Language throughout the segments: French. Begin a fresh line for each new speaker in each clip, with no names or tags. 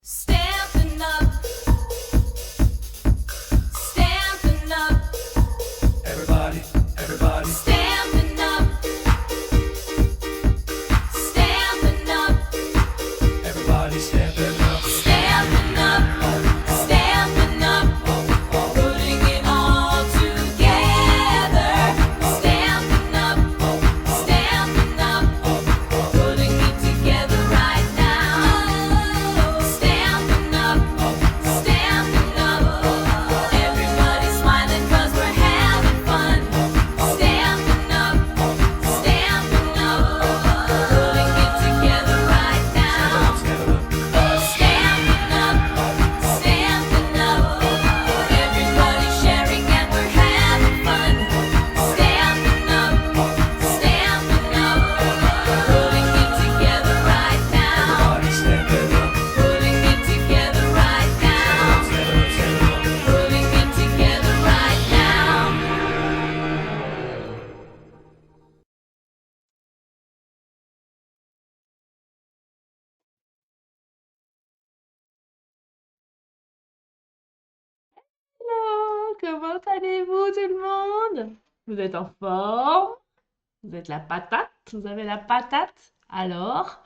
Stampin' up, stampin' up,
Everybody,
stampin' up, stampin' up,
everybody stepping up.
stampin' up, stampin' up, putting it all together. Stampin' up, putting it together right now. Stampin' up, everybody's smiling 'cause we're having fun. Stampin' up, putting it together right now. Stampin' up, everybody's sharing and we're having fun. Stampin' up, putting it together right now.
Everybody stepping up.
Putting it together right now. Putting it together right now. Hello, comment allez-vous tout le monde? Vous êtes en forme? Vous êtes la patate? Vous avez la patate? Alors,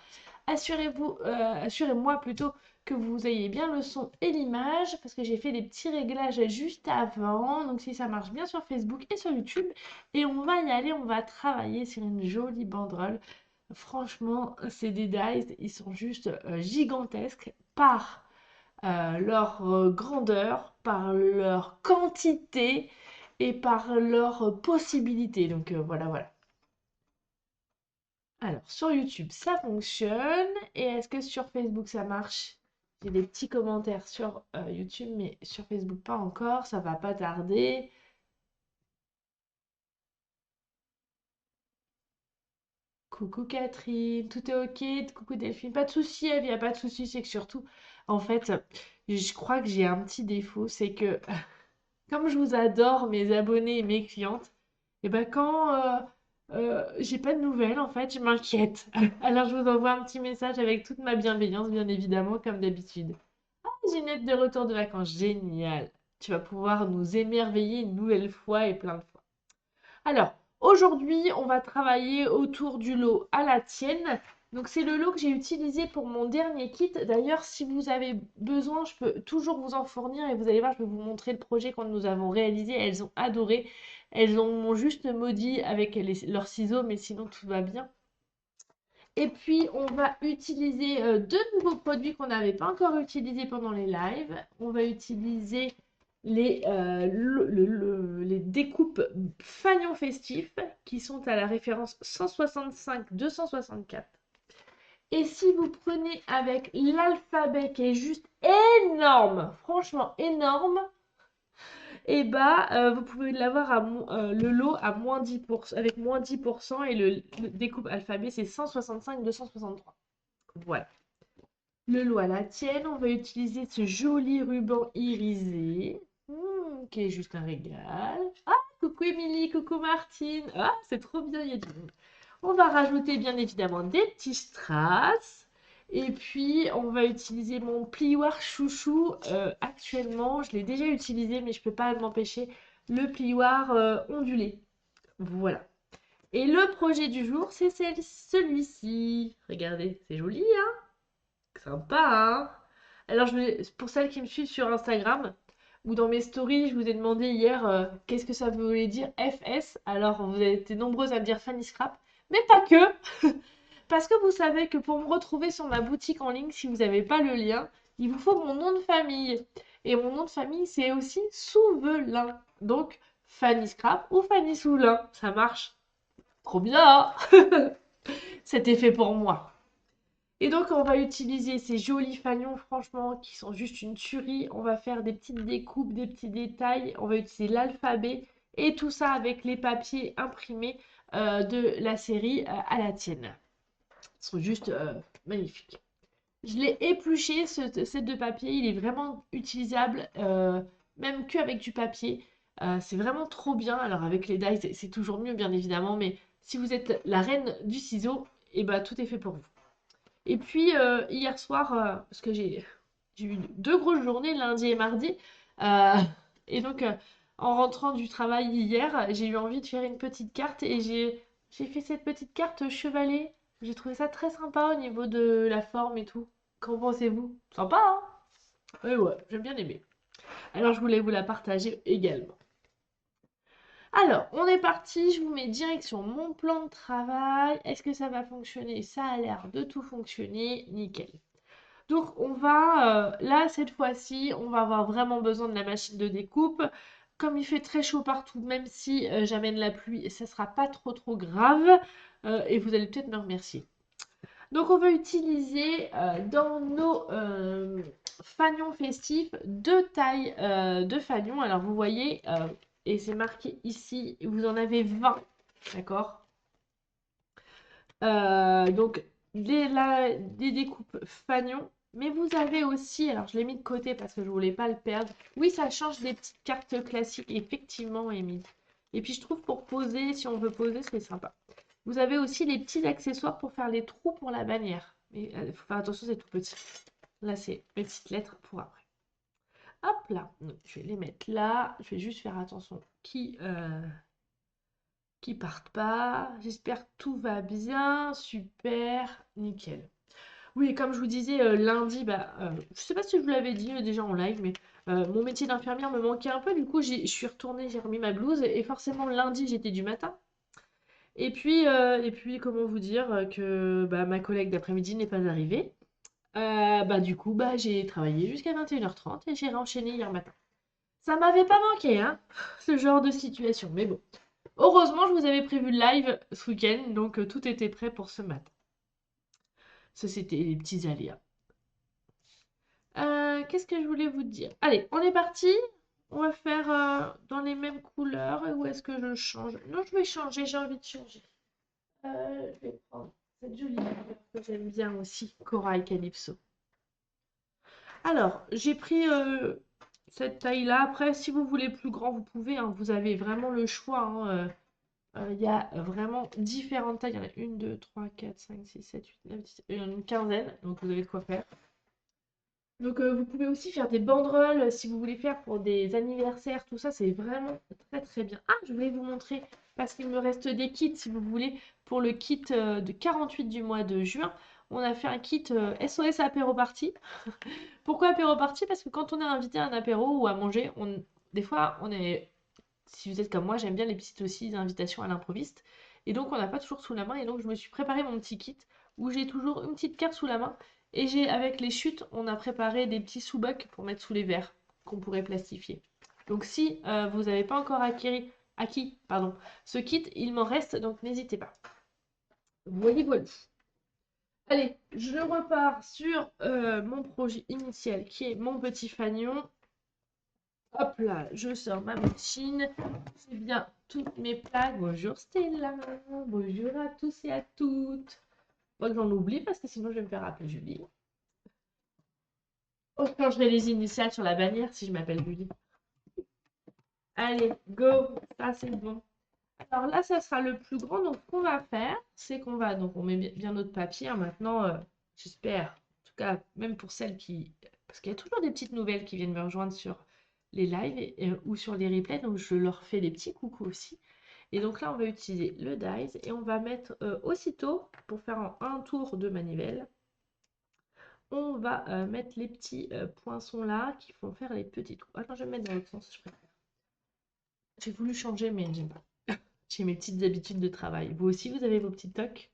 assurez-moi plutôt que vous ayez bien le son et l'image parce que j'ai fait des petits réglages juste avant. Donc si ça marche bien sur Facebook et sur YouTube. Et on va y aller, on va travailler sur une jolie banderole. Franchement, ces dies, ils sont juste gigantesques par leur grandeur, par leur quantité et par leur possibilité. Donc voilà. Alors, sur YouTube, ça fonctionne. Et est-ce que sur Facebook, ça marche? J'ai des petits commentaires sur YouTube, mais sur Facebook, pas encore. Ça va pas tarder. Coucou Catherine, tout est ok? Coucou Delphine, pas de souci, Eve, y a pas de souci. C'est que surtout, en fait, je crois que j'ai un petit défaut, c'est que comme je vous adore, mes abonnés et mes clientes, et ben quand j'ai pas de nouvelles, en fait, je m'inquiète. Alors je vous envoie un petit message avec toute ma bienveillance, bien évidemment, comme d'habitude. Ah, Ginette de retour de vacances, génial. Tu vas pouvoir nous émerveiller une nouvelle fois et plein de fois. Alors, aujourd'hui, on va travailler autour du lot à la tienne. Donc, c'est le lot que j'ai utilisé pour mon dernier kit. D'ailleurs, si vous avez besoin, je peux toujours vous en fournir et vous allez voir, je vais vous montrer le projet que nous avons réalisé. Elles ont adoré. Elles m'ont juste maudit avec leurs ciseaux, mais sinon tout va bien. Et puis, on va utiliser deux nouveaux produits qu'on n'avait pas encore utilisés pendant les lives. On va utiliser les découpes fanion festif qui sont à la référence 165-264. Et si vous prenez avec l'alphabet qui est juste énorme, franchement énorme, et bah vous pouvez l'avoir le lot à moins 10%, avec moins 10% et le découpe alphabet c'est 165-263. Voilà. Le lot à la tienne, on va utiliser ce joli ruban irisé, qui est juste un régal. Ah, coucou Émilie, coucou Martine. Ah, c'est trop bien, il y a du monde. On va rajouter bien évidemment des petits strass. Et puis, on va utiliser mon plioir chouchou. Actuellement, je l'ai déjà utilisé, mais je ne peux pas m'empêcher. Le plioir ondulé. Voilà. Et le projet du jour, c'est celui-ci. Regardez, c'est joli, hein? Sympa, hein? Alors, pour celles qui me suivent sur Instagram ou dans mes stories, je vous ai demandé hier qu'est-ce que ça voulait dire FS. Alors, vous avez été nombreuses à me dire Fanny Scrap, mais pas que. Parce que vous savez que pour me retrouver sur ma boutique en ligne, si vous n'avez pas le lien, il vous faut mon nom de famille. Et mon nom de famille, c'est aussi Souvelin. Donc, Fanny Scrap ou Fanny Soulin. Ça marche trop bien, hein? C'était fait pour moi. Et donc, on va utiliser ces jolis fanions, franchement, qui sont juste une tuerie. On va faire des petites découpes, des petits détails. On va utiliser l'alphabet et tout ça avec les papiers imprimés de la série à la tienne. Ils sont juste magnifiques. Je l'ai épluché, ce set de papier. Il est vraiment utilisable, même qu'avec du papier. C'est vraiment trop bien. Alors, avec les dies, c'est toujours mieux, bien évidemment. Mais si vous êtes la reine du ciseau, et ben, tout est fait pour vous. Et puis hier soir, parce que J'ai eu deux grosses journées, lundi et mardi. Euh, et donc, en rentrant du travail hier, j'ai eu envie de faire une petite carte et j'ai fait cette petite carte chevalet. J'ai trouvé ça très sympa au niveau de la forme et tout. Qu'en pensez-vous? Sympa, hein? Ouais, ouais, j'aime bien aimer. Alors, je voulais vous la partager également. Alors, on est parti, je vous mets direction mon plan de travail. Est-ce que ça va fonctionner? Ça a l'air de tout fonctionner, nickel. Donc on va, là cette fois-ci, on va avoir vraiment besoin de la machine de découpe. Comme il fait très chaud partout, même si j'amène la pluie, ça sera pas trop grave. Et vous allez peut-être me remercier. Donc on va utiliser dans nos fanions festifs deux tailles de fanions. Alors vous voyez, et c'est marqué ici, vous en avez 20, d'accord? Donc des découpes fanion. Mais vous avez aussi, alors je l'ai mis de côté parce que je voulais pas le perdre. Oui, ça change des petites cartes classiques, effectivement, Émilie. Et puis je trouve pour poser, si on veut poser, c'est sympa. Vous avez aussi les petits accessoires pour faire les trous pour la bannière. Mais il faut faire attention, c'est tout petit. Là, c'est les petites lettres pour après. Hop là, donc, je vais les mettre là. Je vais juste faire attention qui partent pas. J'espère que tout va bien. Super, nickel. Oui, et comme je vous disais, lundi, je sais pas si je vous l'avais dit déjà en live, mais mon métier d'infirmière me manquait un peu. Du coup, je suis retournée, j'ai remis ma blouse. Et forcément, lundi, j'étais du matin. Et puis, comment vous dire que ma collègue d'après-midi n'est pas arrivée. Du coup, j'ai travaillé jusqu'à 21h30 et j'ai enchaîné hier matin. Ça m'avait pas manqué, hein, ce genre de situation. Mais bon. Heureusement, je vous avais prévu le live ce week-end, donc tout était prêt pour ce matin. Ça, c'était les petits aléas. Qu'est-ce que je voulais vous dire? Allez, on est parti. On va faire dans les mêmes couleurs. Où est-ce que je change? Non, je vais changer, j'ai envie de changer. Je vais prendre cette jolie couleur que j'aime bien aussi, Corail Calypso. Alors, j'ai pris cette taille-là. Après, si vous voulez plus grand, vous pouvez, hein. Vous avez vraiment le choix, hein. Il y a vraiment différentes tailles. Il y en a 1, 2, 3, 4, 5, 6, 7, 8, 9, 10, il y en a une quinzaine. Donc vous avez de quoi faire. Donc vous pouvez aussi faire des banderoles si vous voulez faire pour des anniversaires. Tout ça, c'est vraiment très bien. Ah, je voulais vous montrer parce qu'il me reste des kits si vous voulez. Pour le kit de 48 du mois de juin, on a fait un kit SOS apéro party. Pourquoi apéro party? Parce que quand on est invité à un apéro ou à manger, des fois, on est si vous êtes comme moi, j'aime bien les petites aussi invitations à l'improviste. Et donc, on n'a pas toujours sous la main. Et donc, je me suis préparé mon petit kit où j'ai toujours une petite carte sous la main. Et avec les chutes, on a préparé des petits sous-bocs pour mettre sous les verres qu'on pourrait plastifier. Donc, si vous n'avez pas encore acquis ce kit, il m'en reste, donc n'hésitez pas. Voyez, voilà. Allez, je repars sur mon projet initial qui est mon petit fanion. Hop là, je sors ma machine. C'est bien toutes mes plaques. Bonjour Stella. Bonjour à tous et à toutes. Pas que j'en oublie parce que sinon je vais me faire appeler Julie. Oh, je changerai les initiales sur la bannière si je m'appelle Julie. Allez, go. Ça c'est bon. Alors là, ça sera le plus grand. Donc, ce qu'on va faire, c'est on met bien notre papier, hein. Maintenant, j'espère, en tout cas, même pour celles qui, parce qu'il y a toujours des petites nouvelles qui viennent me rejoindre sur les lives ou sur les replays, donc je leur fais des petits coucou aussi. Et donc là, on va utiliser le dies et on va mettre aussitôt, pour faire un tour de manivelle, on va mettre les petits poinçons là qui font faire les petits trous. Attends, je vais me mettre dans l'autre sens, je préfère. J'ai voulu changer, mais j'aime pas. J'ai mes petites habitudes de travail. Vous aussi, vous avez vos petits tocs?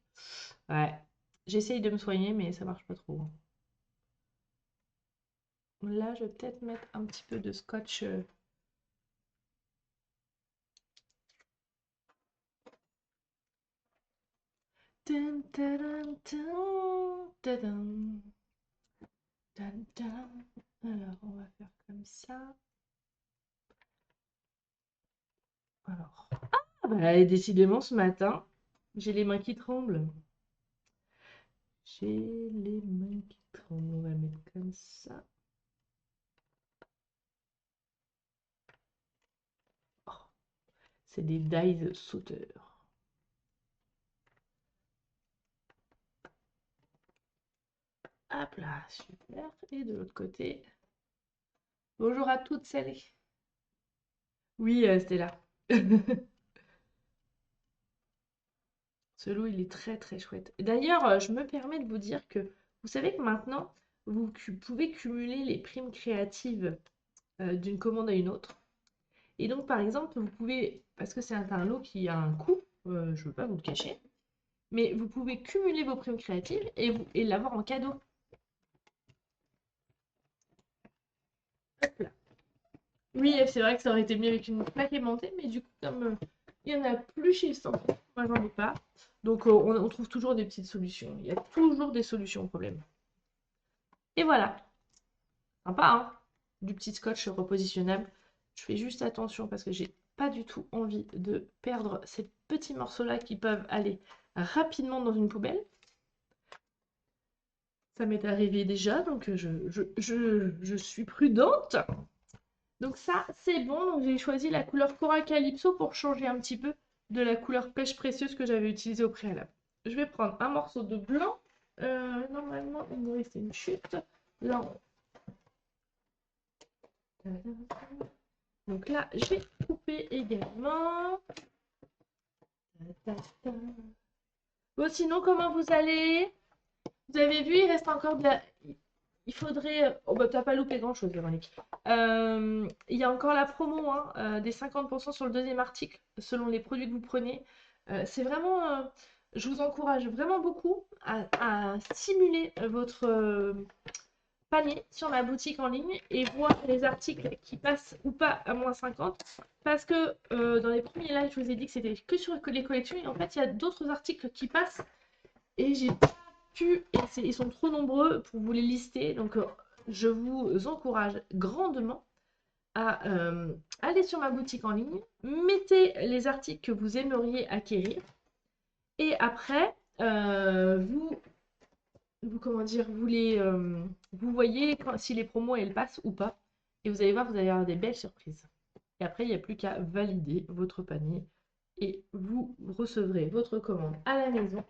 Ouais. J'essaye de me soigner, mais ça marche pas trop. Là, je vais peut-être mettre un petit peu de scotch. Tum, tadam, tum, tadam, tadam, tadam. Alors, on va faire comme ça. Alors. Ah, et décidément, ce matin, j'ai les mains qui tremblent. J'ai les mains qui tremblent. On va mettre comme ça. Oh, c'est des dies sauteurs. Hop là, super. Et de l'autre côté. Bonjour à toutes celles. Oui, Stella. Ce lot, il est très très chouette. D'ailleurs, je me permets de vous dire que vous savez que maintenant, vous pouvez cumuler les primes créatives d'une commande à une autre. Et donc, par exemple, vous pouvez, parce que c'est un lot qui a un coût, je ne veux pas vous le cacher, mais vous pouvez cumuler vos primes créatives et l'avoir en cadeau. Hop là. Oui, c'est vrai que ça aurait été mieux avec une plaque aimantée, mais du coup, comme il n'y en a plus chez le centre, moi j'en ai pas. Donc on trouve toujours des petites solutions. Il y a toujours des solutions au problème. Et voilà. Sympa, hein? Du petit scotch repositionnable. Je fais juste attention parce que j'ai pas du tout envie de perdre ces petits morceaux-là qui peuvent aller rapidement dans une poubelle. Ça m'est arrivé déjà, donc je suis prudente. Donc ça, c'est bon. Donc j'ai choisi la couleur Cora Calypso pour changer un petit peu de la couleur pêche précieuse que j'avais utilisée au préalable. Je vais prendre un morceau de blanc. Normalement, il me reste une chute. Là, donc là, je vais couper également. Bon, sinon, comment vous allez? Vous avez vu, il reste encore de la... Il faudrait... Oh, bah, t'as pas loupé grand-chose, Véronique. Il y a encore la promo, hein, des 50% sur le deuxième article, selon les produits que vous prenez. C'est vraiment... je vous encourage vraiment beaucoup à stimuler votre panier sur ma boutique en ligne et voir les articles qui passent ou pas à moins 50. Parce que dans les premiers lives, je vous ai dit que c'était que sur les collections. Et en fait, il y a d'autres articles qui passent et j'ai pas pu, et ils sont trop nombreux pour vous les lister. Donc, je vous encourage grandement à aller sur ma boutique en ligne, mettez les articles que vous aimeriez acquérir et après, comment dire, vous voyez si les promos elles passent ou pas. Et vous allez voir, vous allez avoir des belles surprises. Et après, il n'y a plus qu'à valider votre panier et vous recevrez votre commande à la maison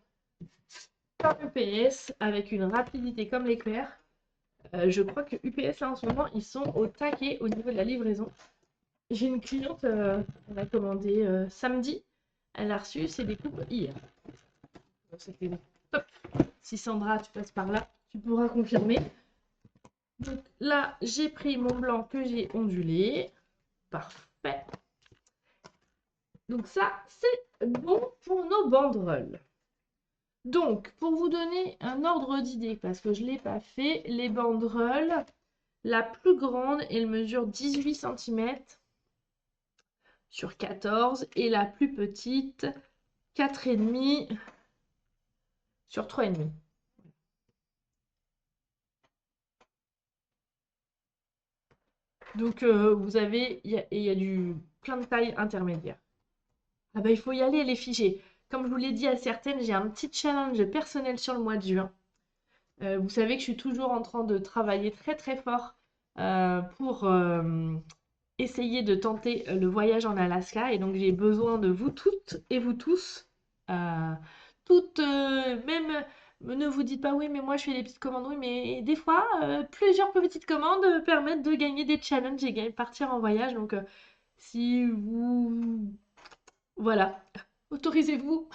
par UPS avec une rapidité comme l'éclair. Je crois que UPS là en ce moment ils sont au taquet au niveau de la livraison. J'ai une cliente, elle a commandé samedi, elle a reçu ses découpes hier. Donc c'était top. Si Sandra tu passes par là, tu pourras confirmer. Donc là j'ai pris mon blanc que j'ai ondulé. Parfait. Donc ça c'est bon pour nos banderoles. Donc, pour vous donner un ordre d'idée, parce que je ne l'ai pas fait, les banderoles, la plus grande, elle mesure 18 cm sur 14 et la plus petite, 4,5 sur 3,5. Donc, vous avez, il y a plein de tailles intermédiaires. Ah bah, il faut y aller, les fichiers. Comme je vous l'ai dit à certaines, j'ai un petit challenge personnel sur le mois de juin. Vous savez que je suis toujours en train de travailler très très fort pour essayer de tenter le voyage en Alaska. Et donc j'ai besoin de vous toutes et vous tous. Euh, toutes, même, ne vous dites pas oui, mais moi je fais des petites commandes. Oui, mais des fois, plusieurs petites commandes permettent de gagner des challenges et partir en voyage. Donc si vous... Voilà, autorisez-vous.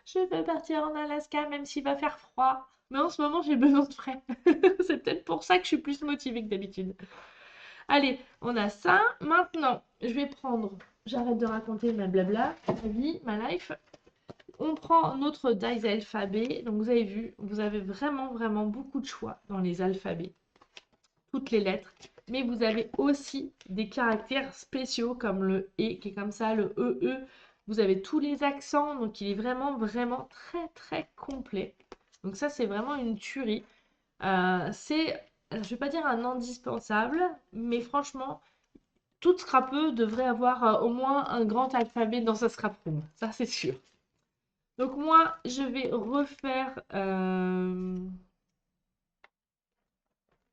Je vais partir en Alaska même s'il va faire froid. Mais en ce moment, j'ai besoin de frais. C'est peut-être pour ça que je suis plus motivée que d'habitude. Allez, on a ça. Maintenant, je vais prendre... J'arrête de raconter ma blabla, ma vie, ma life. On prend notre dice alphabet. Donc, vous avez vu, vous avez vraiment, vraiment beaucoup de choix dans les alphabets. Toutes les lettres. Mais vous avez aussi des caractères spéciaux comme le E qui est comme ça, le EE. Vous avez tous les accents. Donc, il est vraiment, vraiment très, très complet. Donc, ça, c'est vraiment une tuerie. C'est, je ne vais pas dire un indispensable, mais franchement, toute scrapeuse devrait avoir au moins un grand alphabet dans sa scrap room. Ça, c'est sûr. Donc moi, je vais refaire...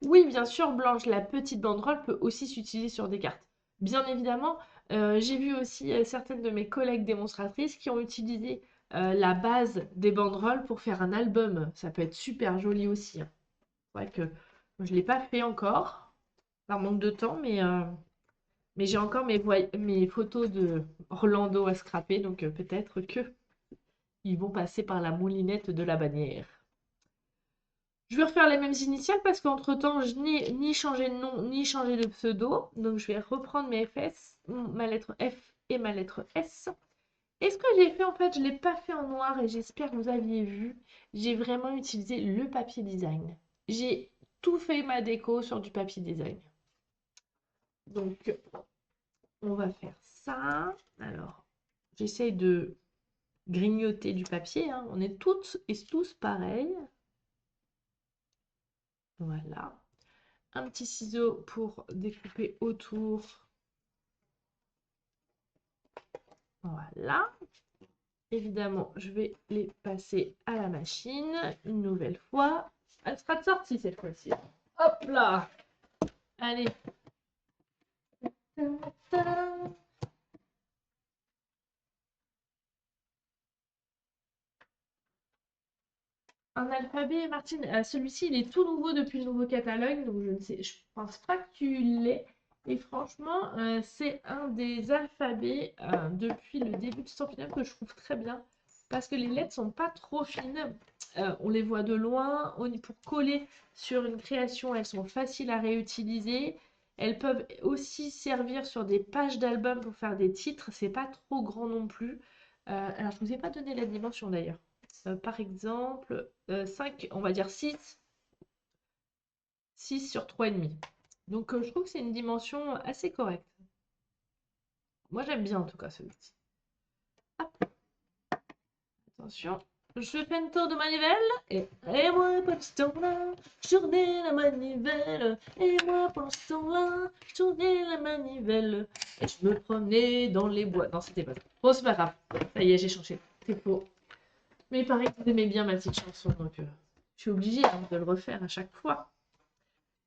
Oui, bien sûr, Blanche, la petite banderole peut aussi s'utiliser sur des cartes. Bien évidemment, j'ai vu aussi certaines de mes collègues démonstratrices qui ont utilisé la base des banderoles pour faire un album. Ça peut être super joli aussi, hein. vrai que je ne l'ai pas fait encore, par manque de temps, mais j'ai encore mes photos de Orlando à scraper, donc peut-être que ils vont passer par la moulinette de la bannière. Je vais refaire les mêmes initiales parce qu'entre-temps, je n'ai ni changé de nom, ni changé de pseudo. Donc, je vais reprendre mes FS, ma lettre F et ma lettre S. Et ce que j'ai fait, en fait, je ne l'ai pas fait en noir et j'espère que vous aviez vu. J'ai vraiment utilisé le papier design. J'ai tout fait ma déco sur du papier design. Donc, on va faire ça. Alors, j'essaye de grignoter du papier, hein. On est toutes et tous pareils. Voilà. Un petit ciseau pour découper autour. Voilà. Évidemment, je vais les passer à la machine une nouvelle fois. Elle sera de sortie cette fois-ci. Hop là! Allez. Tadam. Un alphabet, Martine. Celui-ci, il est tout nouveau depuis le nouveau catalogue, donc je pense pas que tu l'aies. Et franchement, c'est un des alphabets depuis le début de Stampin' Up que je trouve très bien. Parce que les lettres sont pas trop fines. On les voit de loin. Pour coller sur une création, elles sont faciles à réutiliser. Elles peuvent aussi servir sur des pages d'albums pour faire des titres. C'est pas trop grand non plus. Alors, je ne vous ai pas donné la dimension d'ailleurs. Par exemple, 5, on va dire 6 sur 3,5. Donc, je trouve que c'est une dimension assez correcte. Moi, j'aime bien en tout cas celui-ci. Attention, je fais une tour de manivelle. Et moi, pendant ce temps-là, je tournais la manivelle. Et moi, pendant ce temps-là, je tournais la manivelle. Et je me promenais dans les bois. Non, c'était pas ça. Bon, c'est pas grave. Ça y est, j'ai changé. C'est faux. Mais il paraît que vous aimez bien ma petite chanson, donc je suis obligée de le refaire à chaque fois.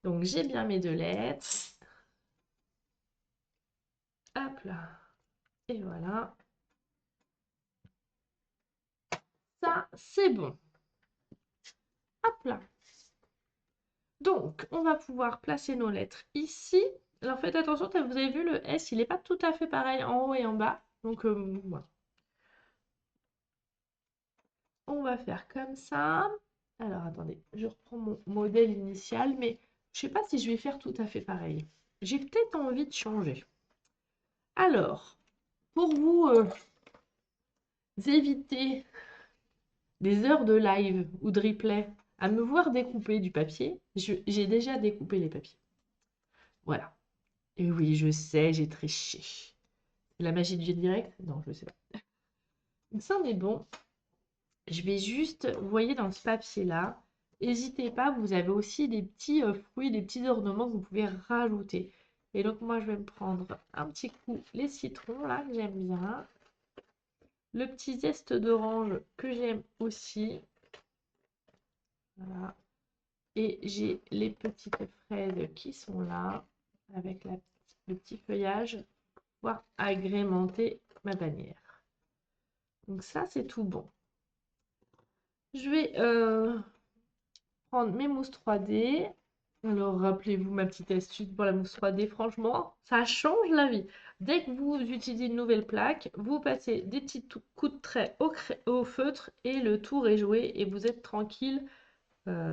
Donc j'ai bien mes deux lettres. Hop là. Et voilà. Ça, c'est bon. Hop là. Donc, on va pouvoir placer nos lettres ici. Alors faites attention, vous avez vu le S, il n'est pas tout à fait pareil en haut et en bas. Donc voilà. On va faire comme ça. Alors attendez, je reprends mon modèle initial, mais je ne sais pas si je vais faire tout à fait pareil. J'ai peut-être envie de changer. Alors, pour vous éviter des heures de live ou de replay à me voir découper du papier, j'ai déjà découpé les papiers. Voilà. Et oui, je sais, j'ai triché. La magie du direct? Non, je sais pas. Donc ça, on est bon. Je vais juste, vous voyez dans ce papier-là, n'hésitez pas, vous avez aussi des petits fruits, des petits ornements que vous pouvez rajouter. Et donc moi, je vais me prendre un petit coup les citrons, là, que j'aime bien. Le petit zeste d'orange que j'aime aussi. Voilà. Et j'ai les petites fraises qui sont là, avec le petit feuillage, pour pouvoir agrémenter ma bannière. Donc ça, c'est tout bon. Je vais prendre mes mousses 3D. Alors, rappelez-vous ma petite astuce pour la mousse 3D. Franchement, ça change la vie. Dès que vous utilisez une nouvelle plaque, vous passez des petits coups de trait au feutre et le tour est joué et vous êtes tranquille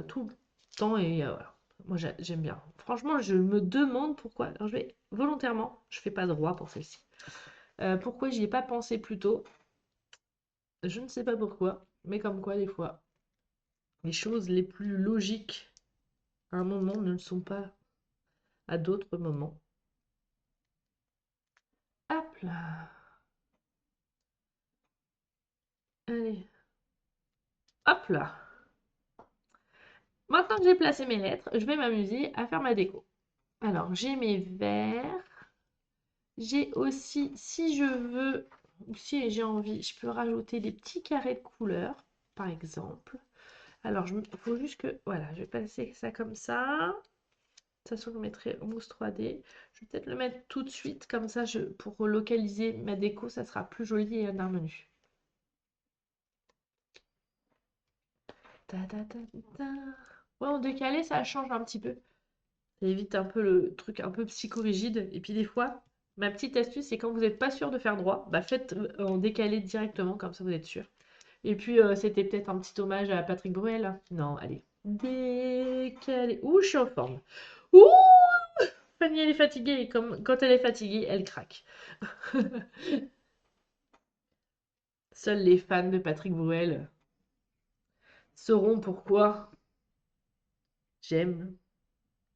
tout le temps. Et voilà. Moi, j'aime bien. Franchement, je me demande pourquoi. Alors, je vais volontairement, je fais pas droit pour celle-ci. Pourquoi j'y ai pas pensé plus tôt? Je ne sais pas pourquoi, mais comme quoi, des fois, les choses les plus logiques à un moment ne le sont pas à d'autres moments. Hop là. Allez. Hop là. Maintenant que j'ai placé mes lettres, je vais m'amuser à faire ma déco. Alors, j'ai mes verres. J'ai aussi, si je veux, ou si j'ai envie, je peux rajouter des petits carrés de couleurs, par exemple. Alors, il faut juste que, voilà, je vais passer ça comme ça. De toute façon, je mettrai mousse 3D. Je vais peut-être le mettre tout de suite, comme ça, pour localiser ma déco, ça sera plus joli et harmonieux. Ta ta ta ta. Ouais, en décalé, ça change un petit peu. Ça évite un peu le truc un peu psychorigide. Et puis des fois, ma petite astuce, c'est quand vous n'êtes pas sûr de faire droit, bah faites en décalé directement, comme ça vous êtes sûr. Et puis c'était peut-être un petit hommage à Patrick Bruel, hein. Non, allez. Décalé. Ouh, je suis en forme. Ouh, Fanny, elle est fatiguée. Et comme quand elle est fatiguée, elle craque. Seuls les fans de Patrick Bruel sauront pourquoi j'aime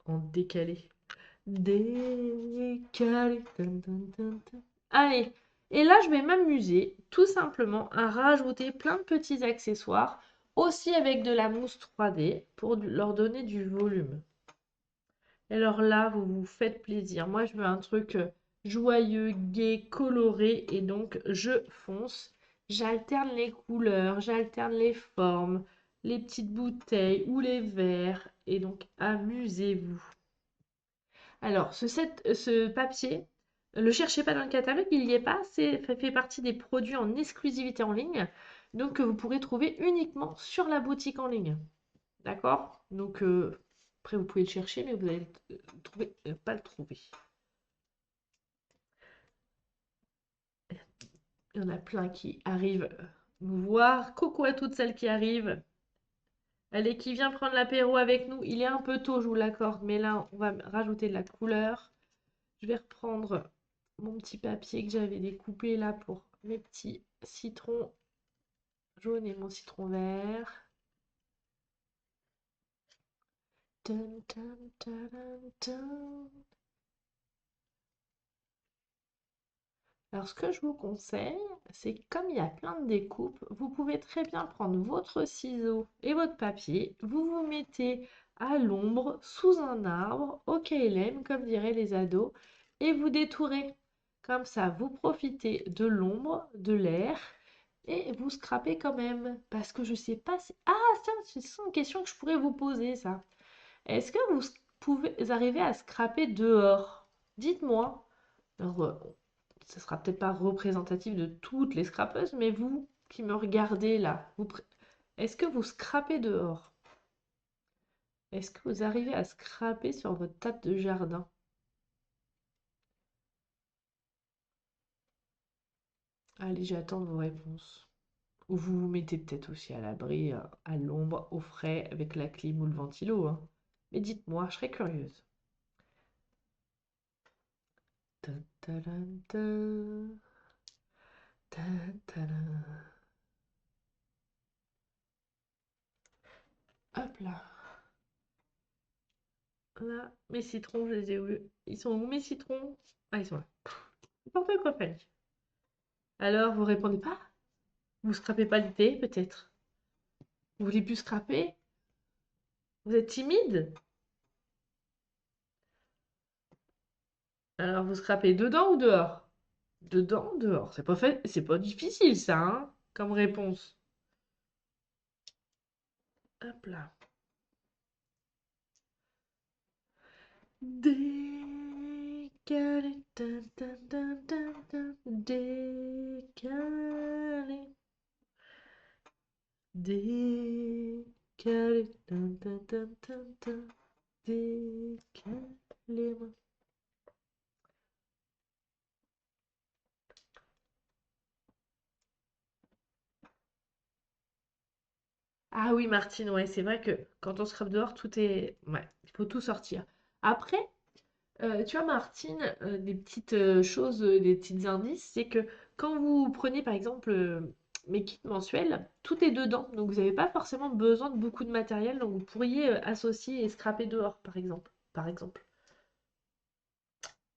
en décalé. Décalé. Dun, dun, dun, dun. Allez, et là je vais m'amuser tout simplement à rajouter plein de petits accessoires, aussi avec de la mousse 3D pour leur donner du volume. Et alors là, vous vous faites plaisir. Moi, je veux un truc joyeux, gai, coloré, et donc je fonce. J'alterne les couleurs, j'alterne les formes, les petites bouteilles ou les verres, et donc amusez-vous. Alors, ce papier, le cherchez pas dans le catalogue, il n'y est pas, ça fait partie des produits en exclusivité en ligne, donc que vous pourrez trouver uniquement sur la boutique en ligne. D'accord? Donc, après, vous pouvez le chercher, mais vous allez pas le trouver. Il y en a plein qui arrivent nous voir. Coucou à toutes celles qui arrivent. Allez, qui vient prendre l'apéro avec nous? Il est un peu tôt, je vous l'accorde, mais là, on va rajouter de la couleur. Je vais reprendre mon petit papier que j'avais découpé là pour mes petits citrons jaunes et mon citron vert. Dun, dun, dun, dun. Alors, ce que je vous conseille, c'est que comme il y a plein de découpes, vous pouvez très bien prendre votre ciseau et votre papier, vous vous mettez à l'ombre, sous un arbre, au KLM, comme diraient les ados, et vous détourez. Comme ça, vous profitez de l'ombre, de l'air, et vous scrapez quand même. Parce que je sais pas si... Ah, tiens, c'est une question que je pourrais vous poser, ça. Est-ce que vous pouvez arriver à scraper dehors? Dites-moi. Alors, ça sera peut-être pas représentatif de toutes les scrapeuses, mais vous qui me regardez là, est-ce que vous scrapez dehors? Est-ce que vous arrivez à scraper sur votre table de jardin? Allez, j'attends vos réponses. Ou vous vous mettez peut-être aussi à l'abri, à l'ombre, au frais, avec la clim ou le ventilo, hein. Mais dites-moi, je serais curieuse. Ta ta ta ta. Ta ta ta. Hop là. Là, mes citrons, je les ai où? Ils sont où mes citrons? Ah, ils sont là. N'importe quoi, Fanny. Alors, vous répondez pas? Vous scrapez pas l'été, peut-être? Vous voulez plus scraper? Vous êtes timide? Alors, vous scrapez dedans ou dehors? Dedans, dehors. C'est pas fait, c'est pas difficile, ça, hein, comme réponse. Hop là. Décalé, tan, tan, tan, tan, tan, décalé, décalé, tan, tan, tan, tan, tan, décalé. Ah oui, Martine, ouais, c'est vrai que quand on scrape dehors, tout est... Ouais, il faut tout sortir. Après, tu vois, Martine, des petites choses, des petits indices, c'est que quand vous prenez par exemple mes kits mensuels, tout est dedans. Donc vous n'avez pas forcément besoin de beaucoup de matériel. Donc vous pourriez associer et scraper dehors, par exemple. Par exemple.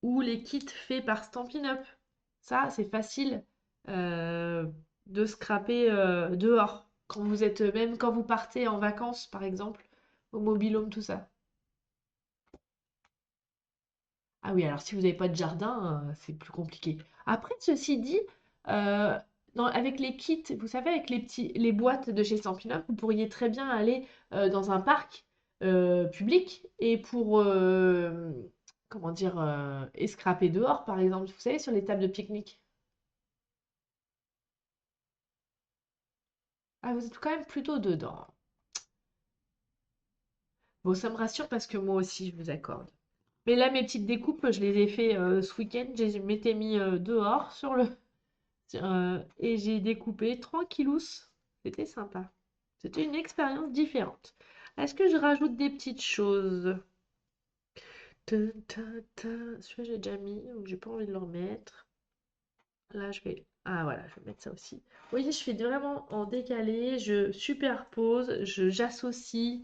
Ou les kits faits par Stampin' Up. Ça, c'est facile euh, de scraper dehors. Quand vous êtes, même quand vous partez en vacances, par exemple, au mobil-home, tout ça. Ah oui, alors si vous n'avez pas de jardin, c'est plus compliqué. Après, ceci dit, euh, avec les kits, vous savez, avec les boîtes de chez Stampin' Up, vous pourriez très bien aller dans un parc public et pour, comment dire, escraper dehors, par exemple, vous savez, sur les tables de pique-nique. Ah, vous êtes quand même plutôt dedans. Bon, ça me rassure parce que moi aussi, je vous accorde. Mais là, mes petites découpes, je les ai fait ce week-end. Je m'étais mis dehors et j'ai découpé tranquillous. C'était sympa. C'était une expérience différente. Est-ce que je rajoute des petites choses? Tin, tin, tin. Celui-là, j'ai déjà mis, donc j'ai pas envie de le remettre. Là, je vais. Ah voilà, je vais mettre ça aussi. Vous voyez, je fais vraiment en décalé, je superpose, j'associe.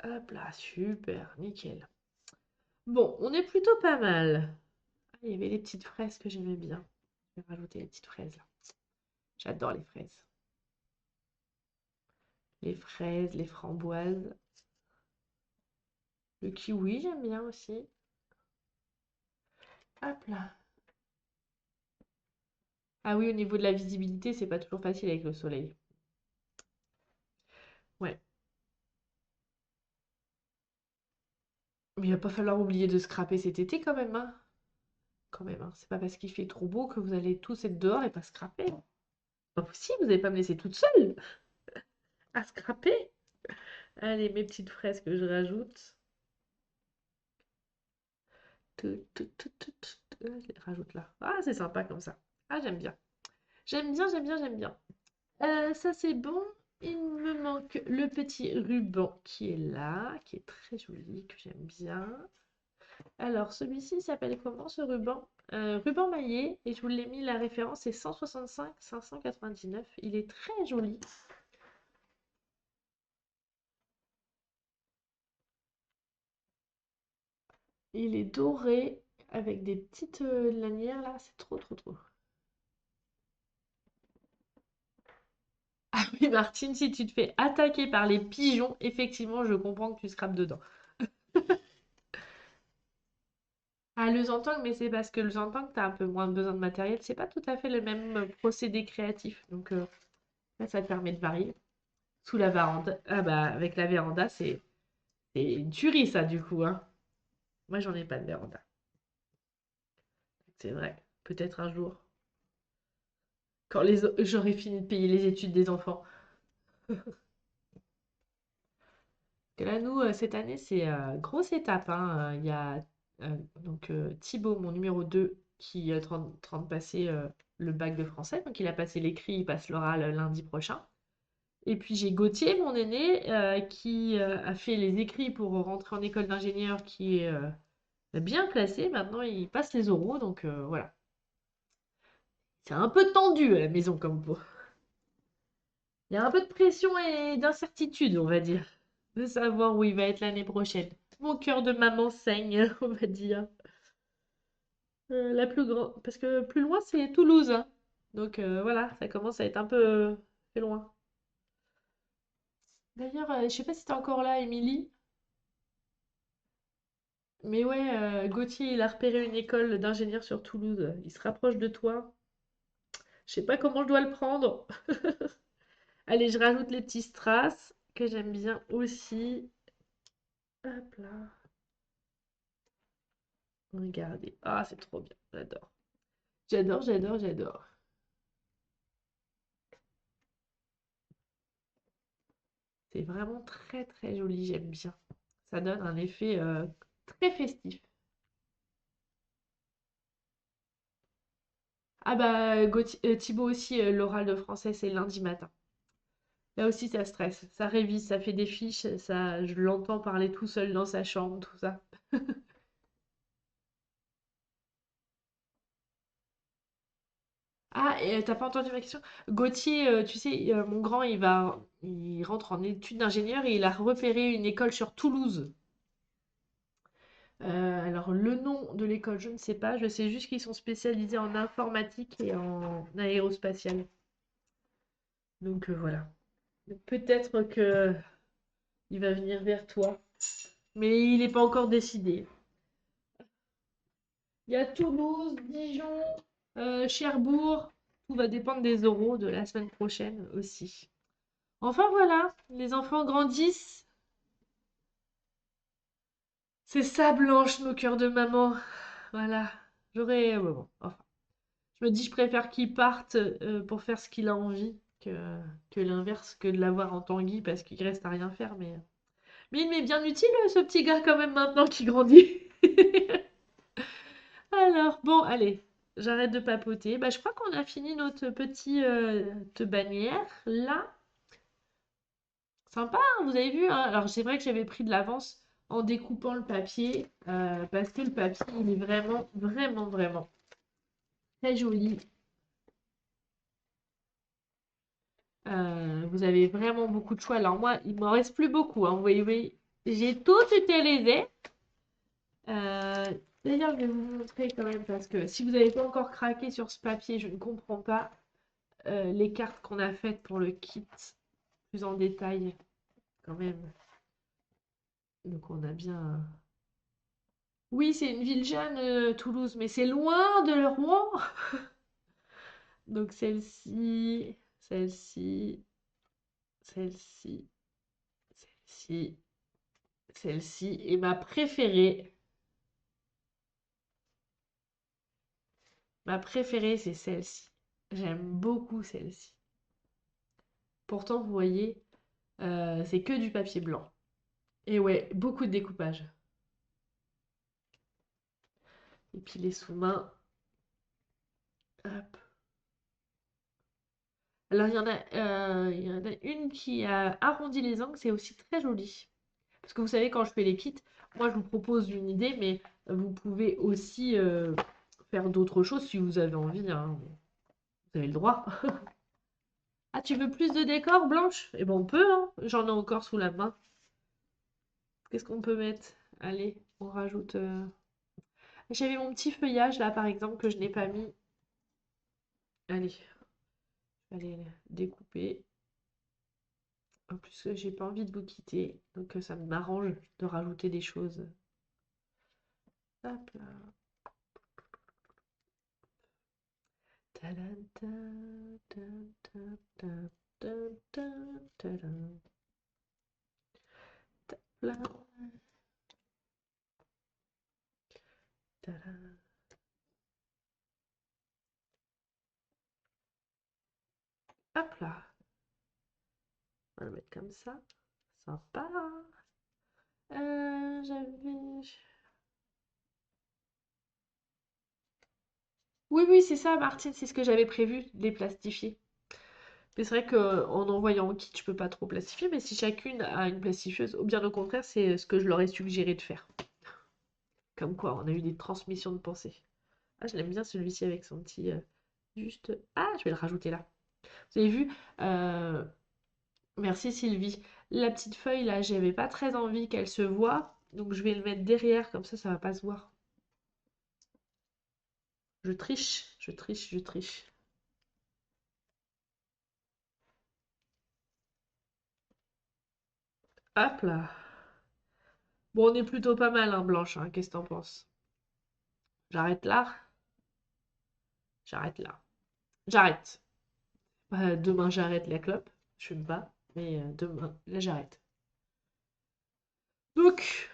Hop là, super, nickel. Bon, on est plutôt pas mal. Ah, il y avait les petites fraises que j'aimais bien. Je vais rajouter les petites fraises là. J'adore les fraises. Les fraises, les framboises. Le kiwi, j'aime bien aussi. Hop là. Ah oui, au niveau de la visibilité, c'est pas toujours facile avec le soleil. Ouais. Mais il va pas falloir oublier de scraper cet été quand même, hein. Quand même, hein. C'est pas parce qu'il fait trop beau que vous allez tous être dehors et pas scraper. Pas possible, vous n'allez pas me laisser toute seule à scraper. Allez, mes petites fraises que je rajoute. Je les rajoute là. Ah, c'est sympa comme ça. Ah, j'aime bien. J'aime bien, j'aime bien, j'aime bien. Ça, c'est bon. Il me manque le petit ruban qui est là, qui est très joli, que j'aime bien. Alors, celui-ci s'appelle comment ce ruban? Ruban maillé, et je vous l'ai mis, la référence c'est 165 599. Il est très joli. Il est doré avec des petites lanières là, c'est trop trop trop. Ah oui, Martine, si tu te fais attaquer par les pigeons, effectivement, je comprends que tu scrapes dedans. Ah, le Zantang, mais c'est parce que le Zantang, tu as un peu moins besoin de matériel. C'est pas tout à fait le même procédé créatif. Donc là, ça te permet de varier. Sous la véranda. Ah bah, avec la véranda, c'est une tuerie, ça, du coup, hein. Moi, j'en ai pas de véranda. C'est vrai. Peut-être un jour. Quand j'aurai fini de payer les études des enfants. Que là, nous, cette année, c'est grosse étape, hein. Il y a donc Thibaut, mon numéro 2, qui est en train de passer le bac de français. Donc, il a passé l'écrit, il passe l'oral lundi prochain. Et puis, j'ai Gauthier, mon aîné, qui a fait les écrits pour rentrer en école d'ingénieur, qui est bien classé. Maintenant, il passe les oraux. Donc, voilà. C'est un peu tendu à la maison, comme pour. Il y a un peu de pression et d'incertitude, on va dire, de savoir où il va être l'année prochaine. Mon cœur de maman saigne, on va dire. La plus grande, parce que plus loin, c'est Toulouse, hein. Donc voilà, ça commence à être un peu fait loin. D'ailleurs, je sais pas si t'es encore là, Émilie, mais ouais, Gauthier, il a repéré une école d'ingénieur sur Toulouse. Il se rapproche de toi. Je sais pas comment je dois le prendre. Allez, je rajoute les petits strass que j'aime bien aussi. Hop là. Regardez. Ah, c'est trop bien. J'adore. J'adore, j'adore, j'adore. C'est vraiment très très joli, j'aime bien. Ça donne un effet très festif. Ah bah Thibaut aussi, l'oral de français, c'est lundi matin. Là aussi, ça stresse. Ça révise, ça fait des fiches, ça, je l'entends parler tout seul dans sa chambre, tout ça. Ah, et t'as pas entendu ma question? Gauthier, tu sais, mon grand, il rentre en études d'ingénieur et il a repéré une école sur Toulouse. Alors, le nom de l'école, je ne sais pas. Je sais juste qu'ils sont spécialisés en informatique et en aérospatiale. Donc, voilà. Peut-être que il va venir vers toi, mais il n'est pas encore décidé. Il y a Toulouse, Dijon, Cherbourg. Tout va dépendre des euros de la semaine prochaine aussi. Enfin, voilà, les enfants grandissent. C'est ça, Blanche, nos cœurs de maman. Voilà. J'aurais. Ouais, bon, enfin. Je me dis, je préfère qu'il parte pour faire ce qu'il a envie que l'inverse, que de l'avoir en Tanguy parce qu'il reste à rien faire. Mais il m'est bien utile, ce petit gars, quand même, maintenant qu'il grandit. Alors, bon, allez, j'arrête de papoter. Bah, je crois qu'on a fini notre petite bannière. Là, sympa, hein, vous avez vu, hein. Alors, c'est vrai que j'avais pris de l'avance en découpant le papier parce que le papier, il est vraiment, vraiment, vraiment très joli. Vous avez vraiment beaucoup de choix. Alors moi, il m'en reste plus beaucoup, hein. Vous voyez, j'ai tout utilisé. Euh, D'ailleurs, je vais vous montrer quand même parce que si vous n'avez pas encore craqué sur ce papier, je ne comprends pas les cartes qu'on a faites pour le kit plus en détail quand même. Donc on a bien. Oui, c'est une ville jeune, Toulouse, mais c'est loin de Rouen. Donc celle-ci, celle-ci, celle-ci, celle-ci, celle-ci et ma préférée. Ma préférée, c'est celle-ci. J'aime beaucoup celle-ci. Pourtant, vous voyez, c'est que du papier blanc. Et ouais, beaucoup de découpage. Et puis les sous-mains. Hop. Alors, il y en a une qui a arrondi les angles, c'est aussi très joli. Parce que vous savez, quand je fais les kits, moi je vous propose une idée, mais vous pouvez aussi faire d'autres choses si vous avez envie, hein. Vous avez le droit. Ah, tu veux plus de décor, Blanche? Eh ben on peut, hein. J'en ai encore sous la main. Qu'est-ce qu'on peut mettre? Allez, on rajoute. J'avais mon petit feuillage là, par exemple, que je n'ai pas mis. Allez, allez découper. En plus, j'ai pas envie de vous quitter, donc ça m'arrange de rajouter des choses. Hop là. Tadam, tadam, tadam, tadam, tadam, tadam. Là. Tadam. Hop là. On va le mettre comme ça. Sympa. J'avais. Oui, oui, c'est ça, Martine, c'est ce que j'avais prévu, de les plastifier. Mais c'est vrai qu'en envoyant au kit, je peux pas trop plastifier, mais si chacune a une plastifieuse, ou bien au contraire, c'est ce que je leur ai suggéré de faire. Comme quoi, on a eu des transmissions de pensée. Ah, je l'aime bien celui-ci avec son petit. Juste. Ah, je vais le rajouter là. Vous avez vu? euh, Merci Sylvie. La petite feuille là, j'avais pas très envie qu'elle se voie. Donc je vais le mettre derrière, comme ça va pas se voir. Je triche, je triche, je triche. Hop là. Bon, on est plutôt pas mal, hein, Blanche, hein. Qu'est-ce que t'en penses? J'arrête là? J'arrête là. J'arrête. Demain, j'arrête la clope. Je fume pas. Mais demain, là, j'arrête. Donc,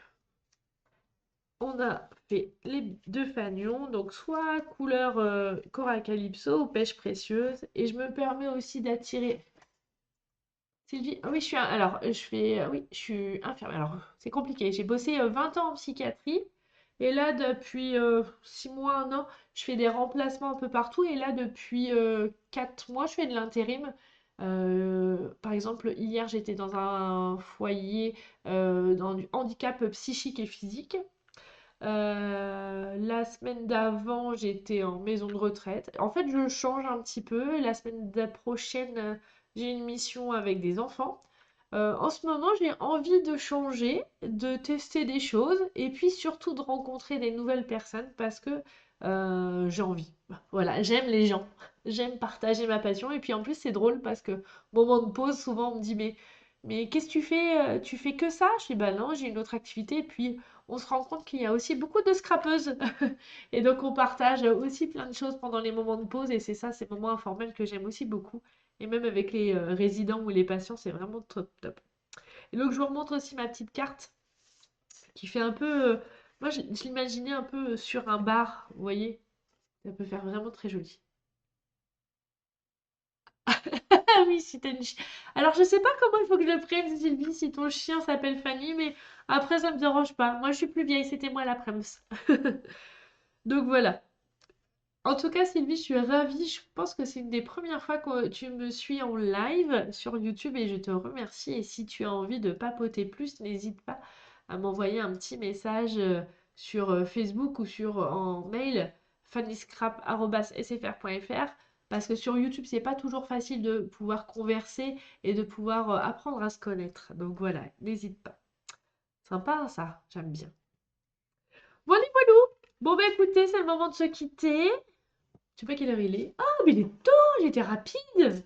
on a fait les deux fanions. Donc, soit couleur Cora Calypso ou pêche précieuse. Et je me permets aussi d'attirer. Sylvie, ah oui, alors, oui, je suis infirmière. Alors, c'est compliqué. J'ai bossé 20 ans en psychiatrie. Et là, depuis 6 mois, un an, je fais des remplacements un peu partout. Et là, depuis 4 mois, je fais de l'intérim. Par exemple, hier, j'étais dans un foyer dans du handicap psychique et physique. La semaine d'avant, j'étais en maison de retraite. En fait, je change un petit peu. La semaine prochaine, j'ai une mission avec des enfants. En ce moment, j'ai envie de changer, de tester des choses et puis surtout de rencontrer des nouvelles personnes parce que j'ai envie. Voilà, j'aime les gens, j'aime partager ma passion et puis en plus c'est drôle parce que moment de pause, souvent on me dit mais qu'est-ce que tu fais? Tu fais que ça? Je dis bah non, j'ai une autre activité et puis on se rend compte qu'il y a aussi beaucoup de scrapeuses et donc on partage aussi plein de choses pendant les moments de pause et c'est ça, ces moments informels que j'aime aussi beaucoup. Et même avec les résidents ou les patients, c'est vraiment top, top. Et donc, je vous remontre aussi ma petite carte qui fait un peu. Moi, je l'imaginais un peu sur un bar, vous voyez? Ça peut faire vraiment très joli. Ah oui, Fanny si t'as une Alors, je sais pas comment il faut que je le prenne, Sylvie, si ton chien s'appelle Fanny, mais après, ça me dérange pas. Moi, je suis plus vieille, c'était moi l'après-midi. Donc voilà. En tout cas, Sylvie, je suis ravie. Je pense que c'est une des premières fois que tu me suis en live sur YouTube et je te remercie. Et si tu as envie de papoter plus, n'hésite pas à m'envoyer un petit message sur Facebook ou en mail fannyscrap@sfr.fr parce que sur YouTube, c'est pas toujours facile de pouvoir converser et de pouvoir apprendre à se connaître. Donc voilà, n'hésite pas. Sympa ça, j'aime bien. Voilà, voilà. Bon bah écoutez, c'est le moment de se quitter. Je sais pas quelle heure il est. Ah, mais il est tôt, j'étais rapide.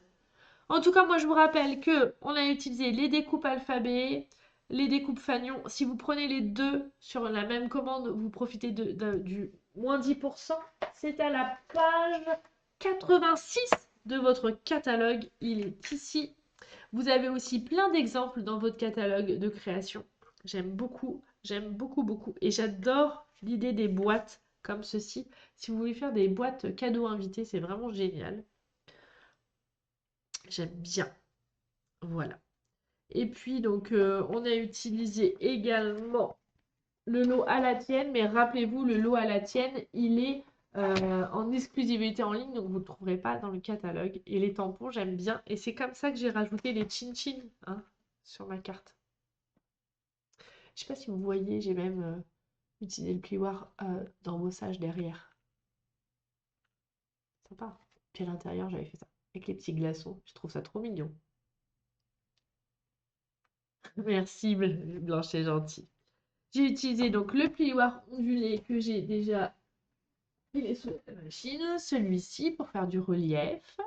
En tout cas, moi, je vous rappelle que on a utilisé les découpes alphabet, les découpes fanion. Si vous prenez les deux sur la même commande, vous profitez du moins 10%. C'est à la page 86 de votre catalogue. Il est ici. Vous avez aussi plein d'exemples dans votre catalogue de création. J'aime beaucoup, beaucoup. Et j'adore l'idée des boîtes comme ceci. Si vous voulez faire des boîtes cadeaux invités, c'est vraiment génial. J'aime bien. Voilà. Et puis, donc, on a utilisé également le lot à la tienne. Mais rappelez-vous, le lot à la tienne, il est en exclusivité en ligne. Donc, vous ne le trouverez pas dans le catalogue. Et les tampons, j'aime bien. Et c'est comme ça que j'ai rajouté les chin-chin sur ma carte. Je ne sais pas si vous voyez, j'ai même utilisé le plioir d'embossage derrière. Sympa. Puis à l'intérieur, j'avais fait ça. Avec les petits glaçons. Je trouve ça trop mignon. Merci Blanche, c'est gentil. J'ai utilisé donc le plioir ondulé que j'ai déjà mis sous la machine. Celui-ci pour faire du relief.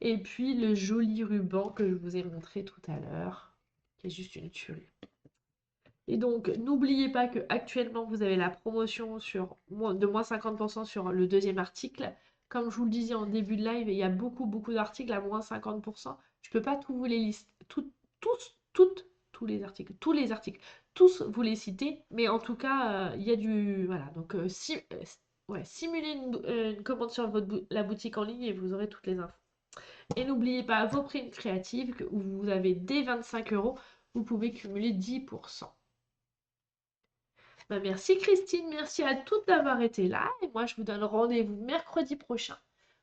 Et puis le joli ruban que je vous ai montré tout à l'heure. Qui est juste une tuerie. Et donc, n'oubliez pas qu'actuellement, vous avez la promotion de moins 50% sur le deuxième article. Comme je vous le disais en début de live, il y a beaucoup d'articles à moins 50%. Je ne peux pas tous vous les lister, tous les articles, tous vous les citer. Mais en tout cas, il y a du... Voilà, donc simulez une commande sur la boutique en ligne et vous aurez toutes les infos. Et n'oubliez pas vos primes créatives, où vous avez dès 25 €, vous pouvez cumuler 10%. Bah, merci Christine, merci à toutes d'avoir été là. Et moi, je vous donne rendez-vous mercredi prochain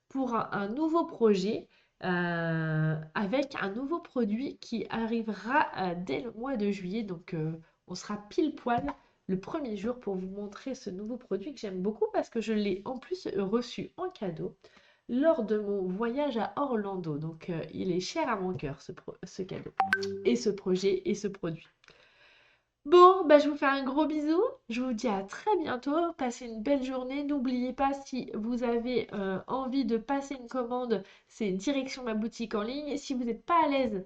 pour un nouveau projet avec un nouveau produit qui arrivera dès le mois de juillet. Donc, on sera pile poil le premier jour pour vous montrer ce nouveau produit que j'aime beaucoup parce que je l'ai en plus reçu en cadeau lors de mon voyage à Orlando. Donc, il est cher à mon cœur, ce cadeau, et ce projet, et ce produit. Bon, bah, je vous fais un gros bisou. Je vous dis à très bientôt. Passez une belle journée. N'oubliez pas, si vous avez envie de passer une commande, c'est direction ma boutique en ligne. Si vous n'êtes pas à l'aise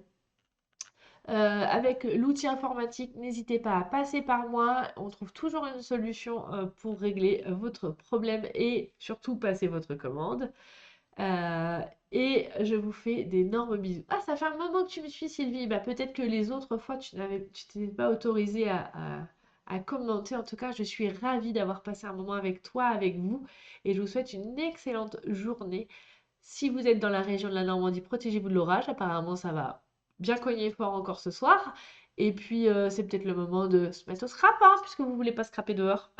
avec l'outil informatique, n'hésitez pas à passer par moi. On trouve toujours une solution pour régler votre problème et surtout passer votre commande. Et je vous fais d'énormes bisous. Ah, ça fait un moment que tu me suis, Sylvie. Bah, peut-être que les autres fois, tu t'étais pas autorisée à commenter. En tout cas, je suis ravie d'avoir passé un moment avec toi, avec vous. Et je vous souhaite une excellente journée. Si vous êtes dans la région de la Normandie, protégez-vous de l'orage. Apparemment, ça va bien cogner fort encore ce soir. Et puis, c'est peut-être le moment de se mettre au scrap, puisque vous voulez pas scraper dehors.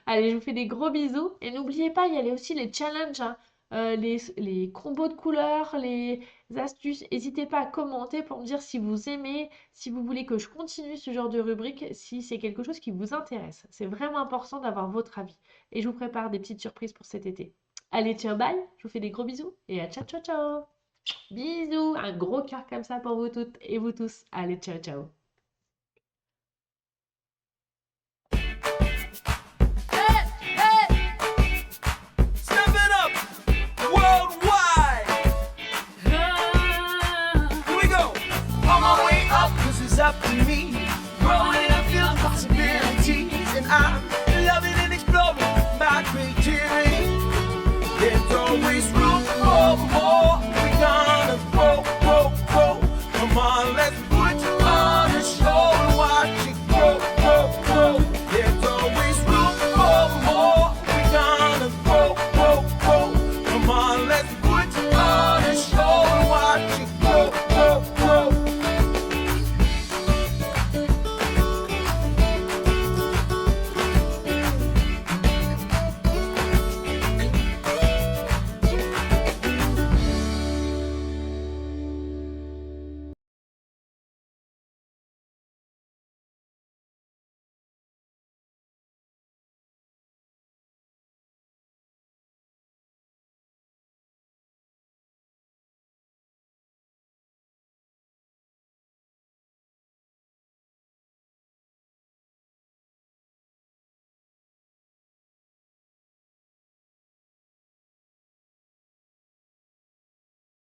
Allez, je vous fais des gros bisous. Et n'oubliez pas, il y a aussi les challenges, les combos de couleurs, les astuces. N'hésitez pas à commenter pour me dire si vous aimez, si vous voulez que je continue ce genre de rubrique, si c'est quelque chose qui vous intéresse. C'est vraiment important d'avoir votre avis. Et je vous prépare des petites surprises pour cet été. Allez, ciao, bye. Je vous fais des gros bisous et à ciao, ciao, ciao. Bisous, un gros cœur comme ça pour vous toutes et vous tous. Allez, ciao, ciao.
Step it up worldwide. Here we go. On my way up, 'cause it's up to me. Rolling